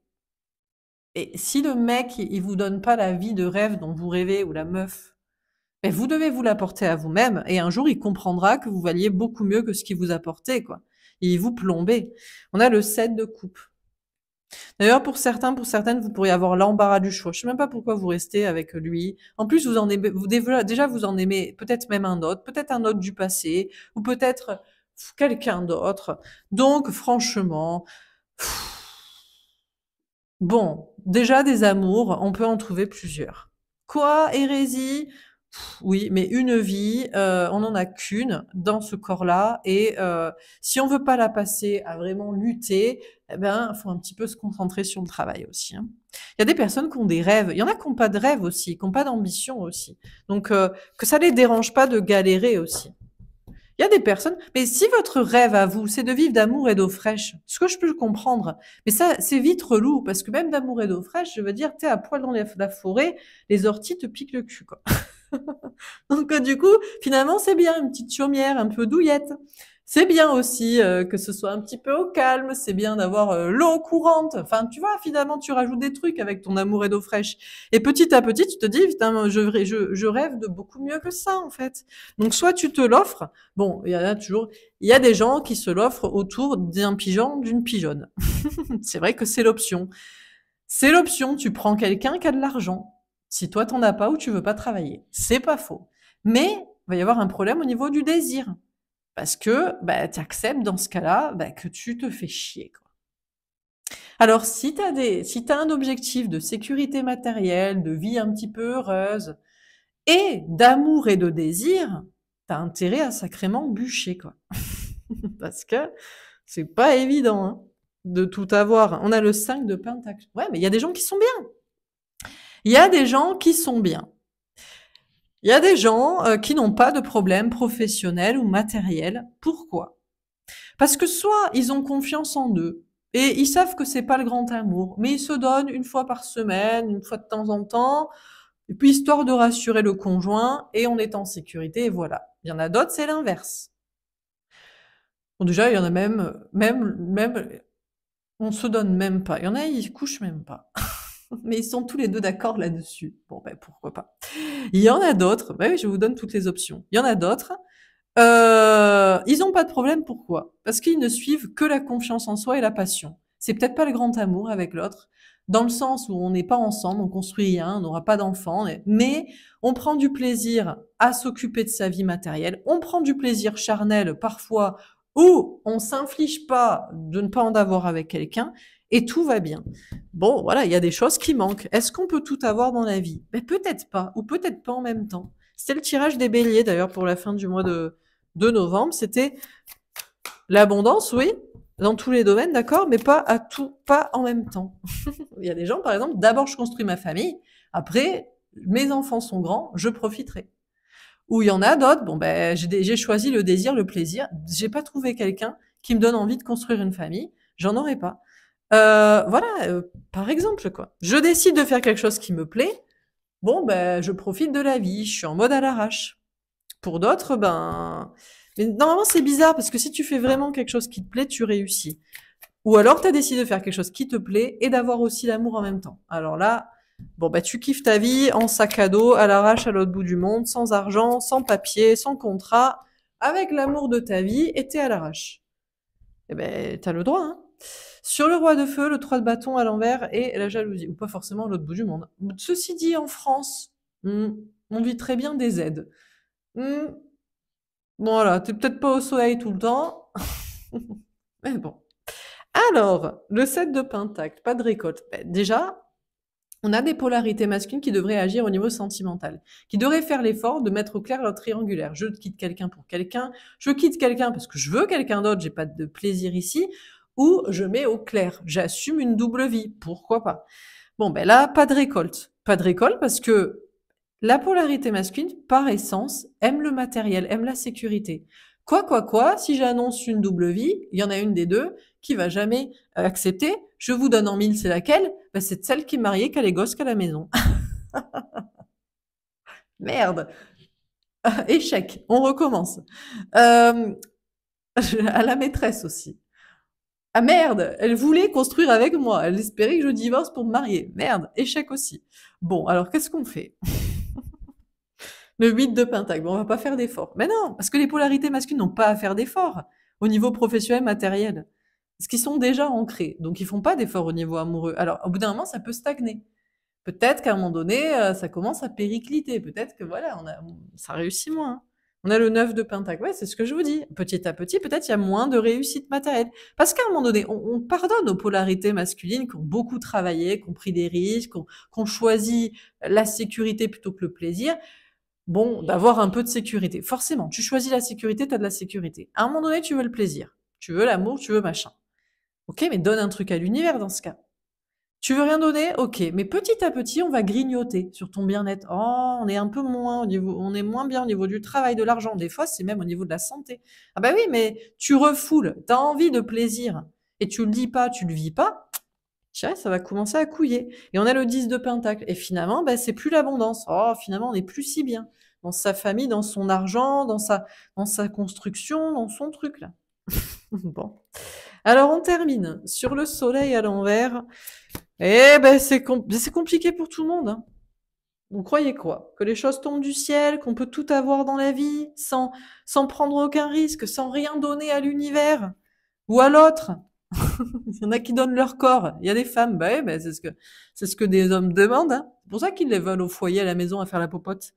et si le mec il vous donne pas la vie de rêve dont vous rêvez, ou la meuf, vous devez vous l'apporter à vous-même et un jour il comprendra que vous valiez beaucoup mieux que ce qu'il vous apportait, quoi. Et vous plombez. On a le 7 de coupe. D'ailleurs, pour certains, pour certaines, vous pourriez avoir l'embarras du choix. Je sais même pas pourquoi vous restez avec lui. En plus, vous en aimez, déjà vous en aimez peut-être même un autre du passé, ou peut-être quelqu'un d'autre. Donc franchement, bon, déjà des amours, on peut en trouver plusieurs. Quoi, hérésie? Oui, mais une vie, on n'en a qu'une dans ce corps-là et si on veut pas la passer à vraiment lutter, eh ben, faut un petit peu se concentrer sur le travail aussi, hein. Il y a des personnes qui ont des rêves, il y en a qui ont pas de rêve aussi, qui ont pas d'ambition aussi. Donc que ça les dérange pas de galérer aussi. Il y a des personnes, mais si votre rêve à vous, c'est de vivre d'amour et d'eau fraîche, ce que je peux le comprendre, mais ça, c'est vite relou, parce que même d'amour et d'eau fraîche, je veux dire, t'es à poil dans la forêt, les orties te piquent le cul, quoi. Donc du coup, finalement, c'est bien une petite chaumière un peu douillette. C'est bien aussi que ce soit un petit peu au calme, c'est bien d'avoir l'eau courante. Enfin, tu vois, finalement, tu rajoutes des trucs avec ton amour et d'eau fraîche. Et petit à petit, tu te dis, putain, je rêve de beaucoup mieux que ça, en fait. Donc, soit tu te l'offres. Bon, il y en a toujours, il y a des gens qui se l'offrent autour d'un pigeon, d'une pigeonne. C'est vrai que c'est l'option. C'est l'option, tu prends quelqu'un qui a de l'argent. Si toi t'en as pas ou tu veux pas travailler. C'est pas faux. Mais il va y avoir un problème au niveau du désir. Parce que bah, tu acceptes dans ce cas-là bah, que tu te fais chier. Quoi. Alors si t'as un objectif de sécurité matérielle, de vie un petit peu heureuse, et d'amour et de désir, t'as intérêt à sacrément bûcher. Quoi. Parce que c'est pas évident hein, de tout avoir. On a le 5 de pentacle. Ouais, mais il y a des gens qui sont bien. Il y a des gens qui sont bien. Il y a des gens qui n'ont pas de problème professionnel ou matériel. Pourquoi? Parce que soit ils ont confiance en eux et ils savent que c'est pas le grand amour, mais ils se donnent une fois par semaine, une fois de temps en temps, et puis histoire de rassurer le conjoint et on est en sécurité et voilà. Il y en a d'autres, c'est l'inverse. Bon, déjà, il y en a même, on se donne même pas. Il y en a, ils couchent même pas. Mais ils sont tous les deux d'accord là-dessus. Bon, ben pourquoi pas. Il y en a d'autres, bah oui, je vous donne toutes les options. Il y en a d'autres, ils ont pas de problème, pourquoi? Parce qu'ils ne suivent que la confiance en soi et la passion. C'est peut-être pas le grand amour avec l'autre, dans le sens où on n'est pas ensemble, on construit rien, on n'aura pas d'enfants, mais on prend du plaisir à s'occuper de sa vie matérielle, on prend du plaisir charnel parfois, où on s'inflige pas de ne pas en avoir avec quelqu'un, et tout va bien. Bon, voilà, il y a des choses qui manquent. Est-ce qu'on peut tout avoir dans la vie? Mais peut-être pas, ou peut-être pas en même temps. C'était le tirage des béliers, d'ailleurs, pour la fin du mois de novembre. C'était l'abondance, oui, dans tous les domaines, d'accord, mais pas à tout, pas en même temps. Il y a des gens, par exemple, d'abord je construis ma famille, après mes enfants sont grands, je profiterai. Ou il y en a d'autres, bon ben j'ai choisi le désir, le plaisir, j'ai pas trouvé quelqu'un qui me donne envie de construire une famille, j'en aurai pas. Voilà, par exemple quoi. Je décide de faire quelque chose qui me plaît, bon ben je profite de la vie, je suis en mode à l'arrache. Pour d'autres, ben mais normalement c'est bizarre parce que si tu fais vraiment quelque chose qui te plaît, tu réussis. Ou alors tu as décidé de faire quelque chose qui te plaît et d'avoir aussi l'amour en même temps. Alors là, bon bah tu kiffes ta vie en sac à dos, à l'arrache à l'autre bout du monde, sans argent, sans papier, sans contrat, avec l'amour de ta vie et t'es à l'arrache. Eh ben t'as le droit, hein. Sur le roi de feu, le 3 de bâton à l'envers et la jalousie. Ou pas forcément à l'autre bout du monde. Ceci dit, en France, on vit très bien des aides. Hmm, bon voilà, t'es peut-être pas au soleil tout le temps. Mais bon. Alors, le 7 de pentacle, pas de récolte. Ben, déjà, on a des polarités masculines qui devraient agir au niveau sentimental, qui devraient faire l'effort de mettre au clair leur triangulaire. Je quitte quelqu'un pour quelqu'un, je quitte quelqu'un parce que je veux quelqu'un d'autre, j'ai pas de plaisir ici, ou je mets au clair, j'assume une double vie, pourquoi pas. Bon, ben là, pas de récolte. Pas de récolte parce que la polarité masculine, par essence, aime le matériel, aime la sécurité. Quoi, si j'annonce une double vie, il y en a une des deux qui va jamais accepter. Je vous donne en mille, c'est laquelle? Ben, c'est celle qui est mariée, qui a les gosses, qui a la maison. Merde. Échec. On recommence. À la maîtresse aussi. Ah merde, elle voulait construire avec moi. Elle espérait que je divorce pour me marier. Merde, échec aussi. Bon, alors qu'est-ce qu'on fait? Le 8 de pentacle, bon, on va pas faire d'efforts. Mais non, parce que les polarités masculines n'ont pas à faire d'efforts au niveau professionnel, matériel. Parce qu'ils sont déjà ancrés. Donc, ils font pas d'efforts au niveau amoureux. Alors, au bout d'un moment, ça peut stagner. Peut-être qu'à un moment donné, ça commence à péricliter. Peut-être que voilà, ça réussit moins. On a le 9 de pentacle. Ouais, c'est ce que je vous dis. Petit à petit, peut-être il y a moins de réussite matérielle. Parce qu'à un moment donné, on pardonne aux polarités masculines qui ont beaucoup travaillé, qui ont pris des risques, qui ont choisi la sécurité plutôt que le plaisir. Bon, d'avoir un peu de sécurité. Forcément, tu choisis la sécurité, tu as de la sécurité. À un moment donné, tu veux le plaisir. Tu veux l'amour, tu veux machin. Ok, mais donne un truc à l'univers dans ce cas. Tu veux rien donner? Ok, mais petit à petit, on va grignoter sur ton bien-être. Oh, on est un peu moins au niveau, on est moins bien au niveau du travail, de l'argent. Des fois, c'est même au niveau de la santé. Ah bah oui, mais tu refoules, t'as envie de plaisir et tu le dis pas, tu le vis pas. Je dirais, ça va commencer à couiller. Et on a le 10 de pentacle. Et finalement, bah, c'est plus l'abondance. Oh, finalement, on n'est plus si bien dans sa famille, dans son argent, dans sa construction, dans son truc là. Bon. Alors on termine sur le soleil à l'envers. Eh ben c'est compliqué pour tout le monde, hein. Vous croyez quoi? Que les choses tombent du ciel, qu'on peut tout avoir dans la vie sans prendre aucun risque, sans rien donner à l'univers ou à l'autre? Il y en a qui donnent leur corps. Il y a des femmes, bah ouais, bah c'est ce que des hommes demandent, hein. C'est pour ça qu'ils les veulent au foyer, à la maison, à faire la popote.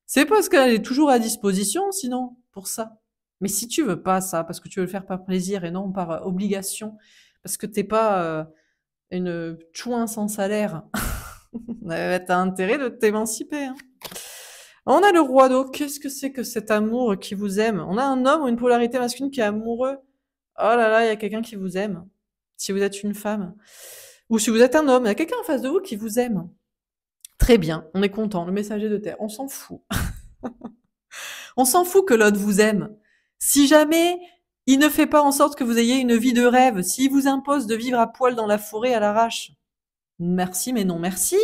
C'est parce qu'elle est toujours à disposition, sinon, pour ça. Mais si tu veux pas ça, parce que tu veux le faire par plaisir et non par obligation, parce que t'es pas une chouin sans salaire, t'as intérêt de t'émanciper, hein. On a le roi d'eau. Qu'est-ce que c'est que cet amour qui vous aime? On a un homme ou une polarité masculine qui est amoureux. Oh là là, il y a quelqu'un qui vous aime. Si vous êtes une femme. Ou si vous êtes un homme, il y a quelqu'un en face de vous qui vous aime. Très bien, on est content. Le messager de terre, on s'en fout. On s'en fout que l'autre vous aime. Si jamais il ne fait pas en sorte que vous ayez une vie de rêve, s'il vous impose de vivre à poil dans la forêt à l'arrache, merci mais non merci.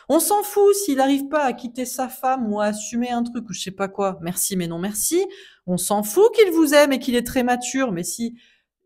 On s'en fout s'il n'arrive pas à quitter sa femme ou à assumer un truc ou je sais pas quoi, merci mais non merci. On s'en fout qu'il vous aime et qu'il est très mature, mais si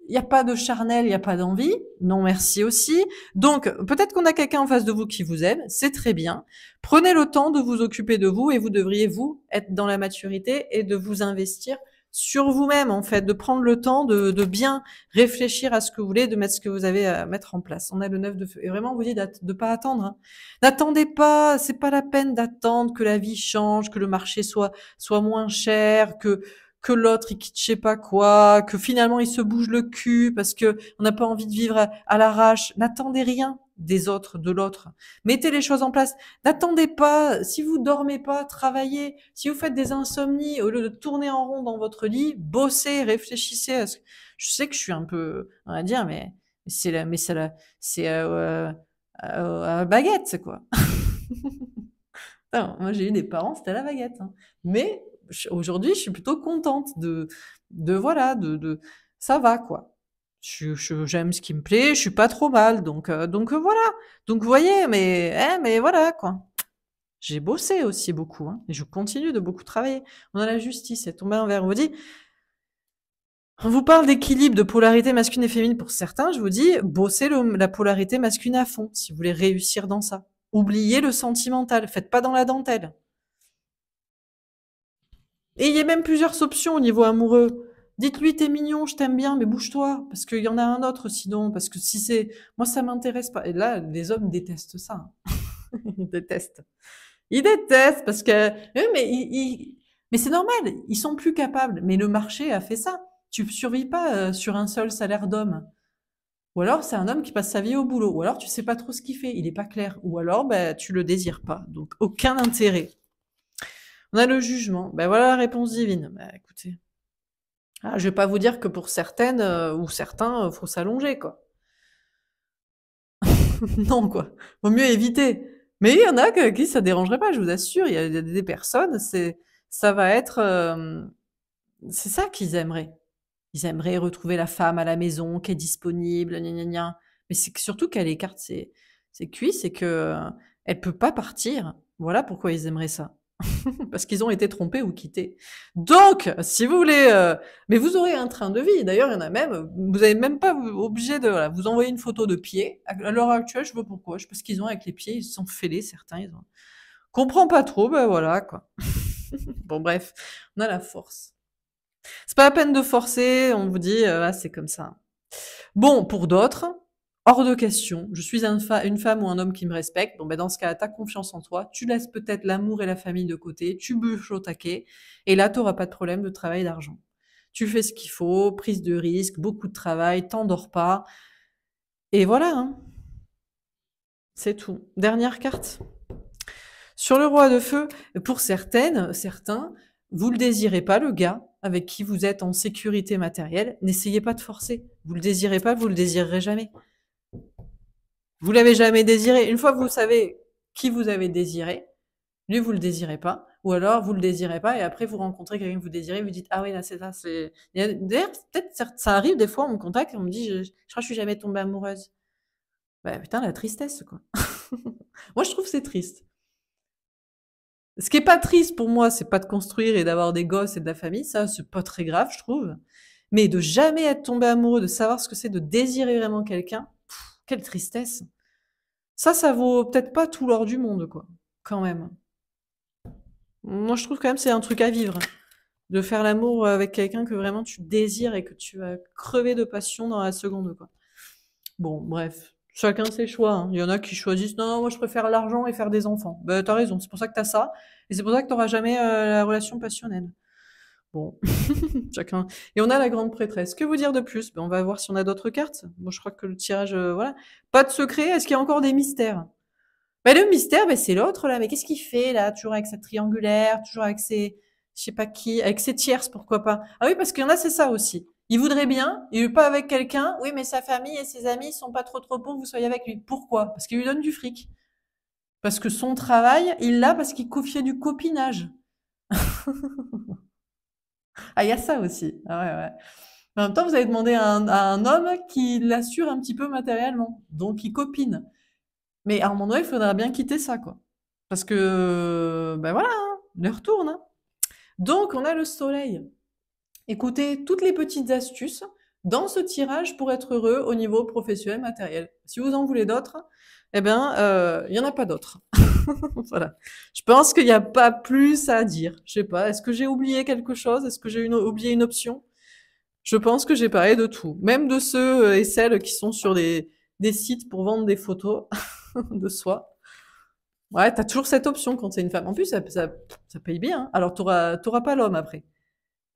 il n'y a pas de charnel, il n'y a pas d'envie, non merci aussi. Donc peut-être qu'on a quelqu'un en face de vous qui vous aime, c'est très bien. Prenez le temps de vous occuper de vous et vous devriez vous être dans la maturité et de vous investir sur vous-même en fait, de prendre le temps de bien réfléchir à ce que vous voulez, de mettre ce que vous avez à mettre en place. On a le 9 de feu et vraiment on vous dit de pas attendre, hein. N'attendez pas, c'est pas la peine d'attendre que la vie change, que le marché soit moins cher, que l'autre il quitte je sais pas quoi, que finalement il se bouge le cul parce que on n'a pas envie de vivre à l'arrache. N'attendez rien des autres, de l'autre. Mettez les choses en place. N'attendez pas. Si vous dormez pas, travaillez. Si vous faites des insomnies, au lieu de tourner en rond dans votre lit, bossez, réfléchissez à ce que... Je sais que je suis un peu, on va dire, c'est à baguette, c'est quoi. Non, moi j'ai eu des parents, c'était à la baguette, hein. Mais aujourd'hui, je suis plutôt contente de voilà, ça va quoi. J'aime ce qui me plaît, je suis pas trop mal, donc voilà. Donc vous voyez, mais voilà quoi. J'ai bossé aussi beaucoup, hein, et je continue de beaucoup travailler. On a la justice, c'est tombé un verre. On vous dit, on vous parle d'équilibre, de polarité masculine et féminine pour certains. Je vous dis, bossez la polarité masculine à fond si vous voulez réussir dans ça. Oubliez le sentimental, faites pas dans la dentelle. Et il y a même plusieurs options au niveau amoureux. Dites-lui, t'es mignon, je t'aime bien, mais bouge-toi, parce qu'il y en a un autre sinon, parce que si c'est... Moi, ça m'intéresse pas. Et là, les hommes détestent ça, hein. Ils détestent. Ils détestent, parce que... Mais c'est normal, ils sont plus capables. Mais le marché a fait ça. Tu survis pas sur un seul salaire d'homme. Ou alors, c'est un homme qui passe sa vie au boulot. Ou alors, tu sais pas trop ce qu'il fait, il est pas clair. Ou alors, bah, tu le désires pas. Donc, aucun intérêt. On a le jugement. Ben voilà la réponse divine. Bah écoutez, je vais pas vous dire que pour certaines ou certains, faut s'allonger quoi. Non quoi. Vaut mieux éviter. Mais il y en a qui ça dérangerait pas, je vous assure. Il y a des personnes, ça va être, c'est ça qu'ils aimeraient. Ils aimeraient retrouver la femme à la maison, qui est disponible, gna gna gna. Mais c'est surtout qu'elle écarte ses cuisses et que elle peut pas partir. Voilà pourquoi ils aimeraient ça. Parce qu'ils ont été trompés ou quittés. Donc, si vous voulez, mais vous aurez un train de vie. D'ailleurs, il y en a même, vous n'avez même pas obligé de voilà, vous envoyer une photo de pied. À l'heure actuelle, je sais pas pourquoi, je sais pas ce qu'ils ont avec les pieds, ils se sont fêlés, certains, ils ont... Comprends pas trop, ben voilà, quoi. Bon, bref, on a la force. C'est pas la peine de forcer, on vous dit, c'est comme ça. Bon, pour d'autres, hors de question. Je suis une femme ou un homme qui me respecte. Bon, ben, dans ce cas, tu as confiance en toi. Tu laisses peut-être l'amour et la famille de côté. Tu bûches au taquet. Et là, tu n'auras pas de problème de travail et d'argent. Tu fais ce qu'il faut, prise de risque, beaucoup de travail, t'endors pas. Et voilà, hein. C'est tout. Dernière carte. Sur le roi de feu, pour certains, vous le désirez pas, le gars avec qui vous êtes en sécurité matérielle. N'essayez pas de forcer. Vous le désirez pas, vous le désirerez jamais. Vous l'avez jamais désiré. Une fois que vous savez qui vous avez désiré, lui, vous le désirez pas. Ou alors, vous le désirez pas et après, vous rencontrez quelqu'un que vous désirez, vous dites, ah oui, là, c'est ça, c'est... D'ailleurs, peut-être, ça arrive des fois, on me contacte et on me dit, je crois que je suis jamais tombée amoureuse. Bah, putain, la tristesse, quoi. Moi, je trouve que c'est triste. Ce qui est pas triste pour moi, c'est pas de construire et d'avoir des gosses et de la famille, ça, c'est pas très grave, je trouve. Mais de jamais être tombé amoureux, de savoir ce que c'est de désirer vraiment quelqu'un, quelle tristesse. Ça vaut peut-être pas tout l'or du monde, quoi. Quand même. Moi, je trouve quand même c'est un truc à vivre. De faire l'amour avec quelqu'un que vraiment tu désires et que tu vas crever de passion dans la seconde, quoi. Bon, bref. Chacun ses choix, hein. Il y en a qui choisissent, non, non, moi je préfère l'argent et faire des enfants. Bah, t'as raison, c'est pour ça que t'as ça. Et c'est pour ça que t'auras jamais la relation passionnelle. Bon, chacun. Et on a la grande prêtresse. Que vous dire de plus? Ben, on va voir si on a d'autres cartes. Bon, je crois que le tirage, voilà. Pas de secret. Est-ce qu'il y a encore des mystères? Ben, le mystère, ben, c'est l'autre, là. Mais qu'est-ce qu'il fait, là? Toujours avec sa triangulaire, toujours avec ses, je sais pas qui, avec ses tierces, pourquoi pas? Ah oui, parce qu'il y en a, c'est ça aussi. Il voudrait bien, il veut pas avec quelqu'un. Oui, mais sa famille et ses amis sont pas trop pour que vous soyez avec lui. Pourquoi? Parce qu'il lui donne du fric. Parce que son travail, il l'a parce qu'il fait du copinage. Ah, il y a ça aussi. Ah ouais, ouais. En même temps, vous avez demandé à un homme qui l'assure un petit peu matériellement. Donc, il copine. Mais à un moment donné, il faudra bien quitter ça, quoi. Parce que, ben voilà, hein, l'heure tourne, hein. Donc, on a le soleil. Écoutez toutes les petites astuces dans ce tirage pour être heureux au niveau professionnel matériel. Si vous en voulez d'autres, eh ben, il y en a pas d'autres. Voilà. Je pense qu'il n'y a pas plus à dire. Je sais pas. Est-ce que j'ai oublié quelque chose? Est-ce que j'ai oublié une option? Je pense que j'ai parlé de tout. Même de ceux et celles qui sont sur des sites pour vendre des photos de soi. Ouais, t'as toujours cette option quand t'es une femme. En plus, ça paye bien, hein. Alors, t'auras pas l'homme après.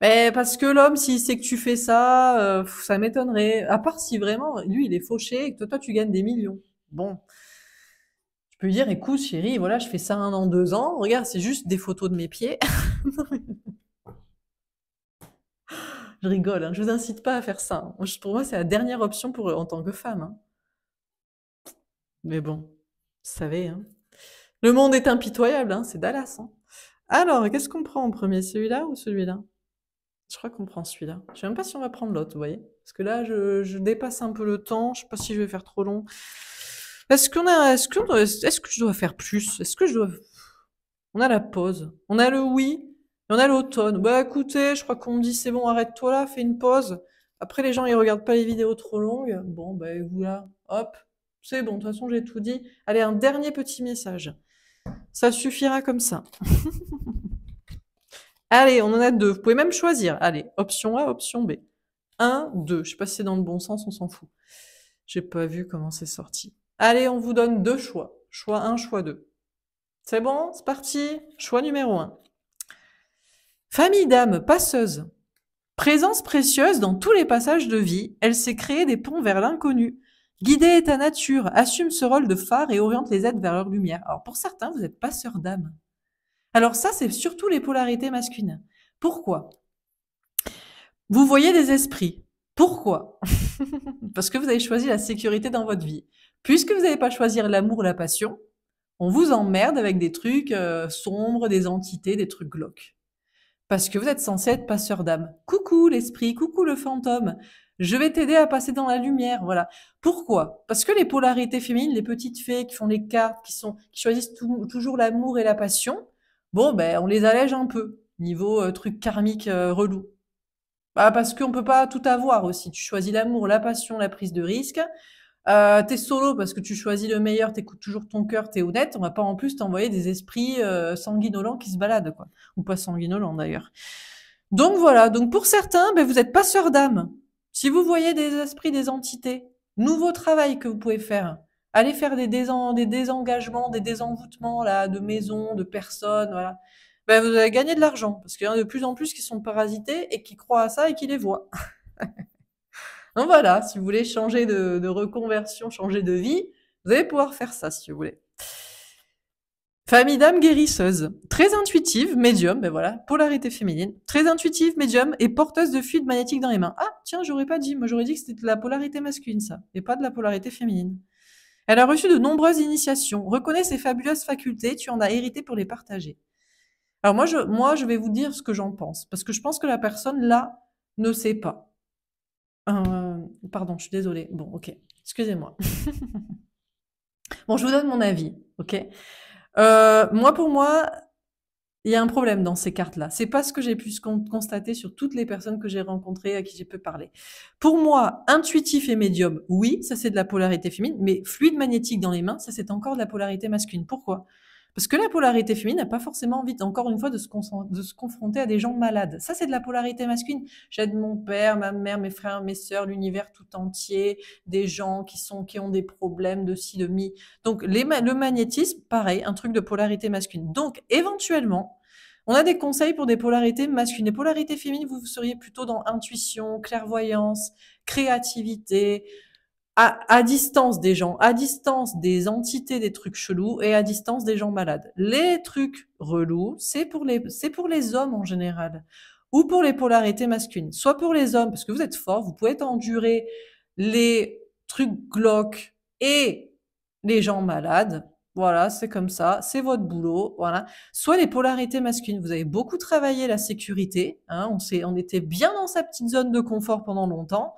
Mais parce que l'homme, s'il sait que tu fais ça, ça m'étonnerait. À part si vraiment, lui, il est fauché et que toi, tu gagnes des millions. Bon, tu peux lui dire, écoute, chérie, voilà, je fais ça 1 an, 2 ans. Regarde, c'est juste des photos de mes pieds. Je rigole, hein, je vous incite pas à faire ça, hein. Pour moi, c'est la dernière option pour en tant que femme, hein. Mais bon, vous savez, hein. Le monde est impitoyable, hein, c'est Dallas, hein. Alors, qu'est-ce qu'on prend en premier, celui-là ou celui-là? Je crois qu'on prend celui-là. Je sais même pas si on va prendre l'autre, vous voyez? Parce que là, je dépasse un peu le temps. Je sais pas si je vais faire trop long. Est-ce que je dois faire plus? Est-ce que je dois... On a la pause. On a le oui. Et on a l'automne. Bah, écoutez, je crois qu'on me dit, c'est bon, arrête-toi là, fais une pause. Après, les gens, ils regardent pas les vidéos trop longues. Bon, bah, voilà. Hop. C'est bon. De toute façon, j'ai tout dit. Allez, un dernier petit message. Ça suffira comme ça. Allez, on en a 2. Vous pouvez même choisir. Allez, option A, option B. 1, 2. Je sais pas si c'est dans le bon sens, on s'en fout. J'ai pas vu comment c'est sorti. Allez, on vous donne 2 choix. Choix 1, choix 2. C'est bon, c'est parti. Choix numéro 1. Famille d'âmes passeuse. Présence précieuse dans tous les passages de vie, elle sait créer des ponts vers l'inconnu. Guider ta nature, assume ce rôle de phare et oriente les êtres vers leur lumière. Alors pour certains, vous êtes passeur d'âme. Alors ça, c'est surtout les polarités masculines. Pourquoi? Vous voyez des esprits. Pourquoi? Parce que vous avez choisi la sécurité dans votre vie. Puisque vous n'avez pas choisi l'amour, la passion, on vous emmerde avec des trucs sombres, des entités, des trucs glauques. Parce que vous êtes censé être passeur d'âme. Coucou l'esprit, coucou le fantôme. Je vais t'aider à passer dans la lumière, voilà. Pourquoi? Parce que les polarités féminines, les petites fées qui font les cartes, qui choisissent toujours l'amour et la passion, bon, ben, on les allège un peu. Niveau truc karmique relou. Bah, parce qu'on peut pas tout avoir aussi. Tu choisis l'amour, la passion, la prise de risque. T'es solo parce que tu choisis le meilleur, t'écoutes toujours ton cœur, t'es honnête. On va pas en plus t'envoyer des esprits sanguinolents qui se baladent, quoi. Ou pas sanguinolents d'ailleurs. Donc voilà. Donc pour certains, ben, vous êtes passeurs d'âme. Si vous voyez des esprits, des entités, Nouveau travail que vous pouvez faire. Allez faire des désengagements, des désenvoûtements là, de maisons, de personnes, voilà. Ben, vous allez gagner de l'argent, parce qu'il y en a de plus en plus qui sont parasités et qui croient à ça et qui les voient. Donc voilà, si vous voulez changer de reconversion, changer de vie, vous allez pouvoir faire ça si vous voulez. Famille d'âme guérisseuse, très intuitive, médium, ben voilà, polarité féminine, très intuitive, médium et porteuse de fluide magnétique dans les mains. Ah, tiens, j'aurais pas dit, moi j'aurais dit que c'était de la polarité masculine ça, et pas de la polarité féminine. Elle a reçu de nombreuses initiations, reconnaît ses fabuleuses facultés, tu en as hérité pour les partager. Alors moi je vais vous dire ce que j'en pense, parce que je pense que la personne là ne sait pas. Pardon, je suis désolée. Bon, ok, excusez-moi. Bon, je vous donne mon avis, ok. Pour moi, il y a un problème dans ces cartes-là. C'est pas ce que j'ai pu constater sur toutes les personnes que j'ai rencontrées, à qui j'ai pu parler. Pour moi, intuitif et médium, oui, ça c'est de la polarité féminine, mais fluide magnétique dans les mains, ça c'est encore de la polarité masculine. Pourquoi? Parce que la polarité féminine n'a pas forcément envie, encore une fois, de se confronter à des gens malades. Ça, c'est de la polarité masculine. J'aide mon père, ma mère, mes frères, mes sœurs, l'univers tout entier, des gens qui ont des problèmes de ci, de mi. Donc, le magnétisme, pareil, un truc de polarité masculine. Donc, éventuellement, on a des conseils pour des polarités masculines. Les polarités féminines, vous seriez plutôt dans intuition, clairvoyance, créativité, à distance des gens, à distance des entités, des trucs chelous, et à distance des gens malades. Les trucs relous, c'est pour les hommes en général, ou pour les polarités masculines. Soit pour les hommes, parce que vous êtes forts, vous pouvez endurer les trucs glauques et les gens malades. Voilà, c'est comme ça, c'est votre boulot, voilà. Soit les polarités masculines, vous avez beaucoup travaillé la sécurité, hein, on était bien dans sa petite zone de confort pendant longtemps.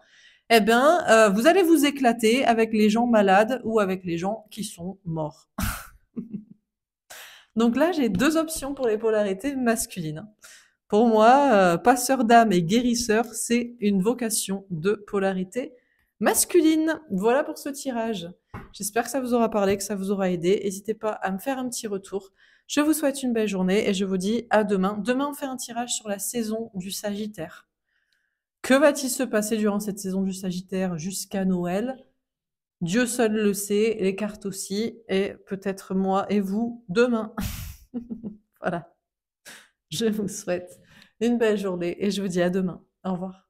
Eh bien, vous allez vous éclater avec les gens malades ou avec les gens qui sont morts. Donc là, j'ai 2 options pour les polarités masculines. Pour moi, passeur d'âme et guérisseur, c'est une vocation de polarité masculine. Voilà pour ce tirage. J'espère que ça vous aura parlé, que ça vous aura aidé. N'hésitez pas à me faire un petit retour. Je vous souhaite une belle journée et je vous dis à demain. Demain, on fait un tirage sur la saison du Sagittaire. Que va-t-il se passer durant cette saison du Sagittaire jusqu'à Noël? Dieu seul le sait, les cartes aussi, et peut-être moi et vous demain. Voilà. Je vous souhaite une belle journée et je vous dis à demain. Au revoir.